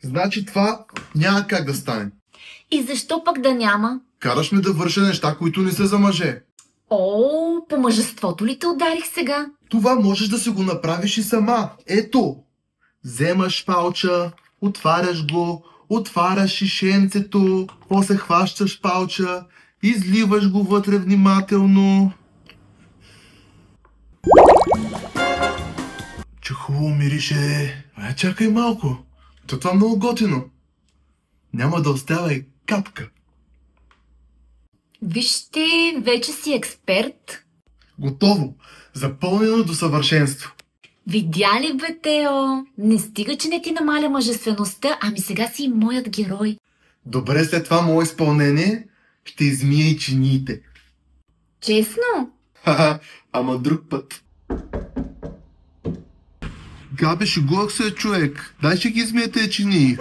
Значи това няма как да стане. И защо пък да няма? Караш ме да върша неща, които не са за мъже. О, по мъжеството ли те ударих сега? Това можеш да си го направиш и сама. Ето, вземаш палча, отваряш го, отваряш шишенцето, после хващаш палча, изливаш го вътре внимателно. Че хубаво мирише. Чакай малко. Това много готино. Няма да остава и капка. Виж ти, вече си експерт. Готово. Запълнено до съвършенство. Видя ли, бе, Тео? Не стига, че не ти намаля мъжествеността, ами сега си и моят герой. Добре, след това мое изпълнение ще измия и чиниите. Честно? Ха-ха, ама друг път. Габе, шегувах се, човек. Дай ще ги измия тези чинии.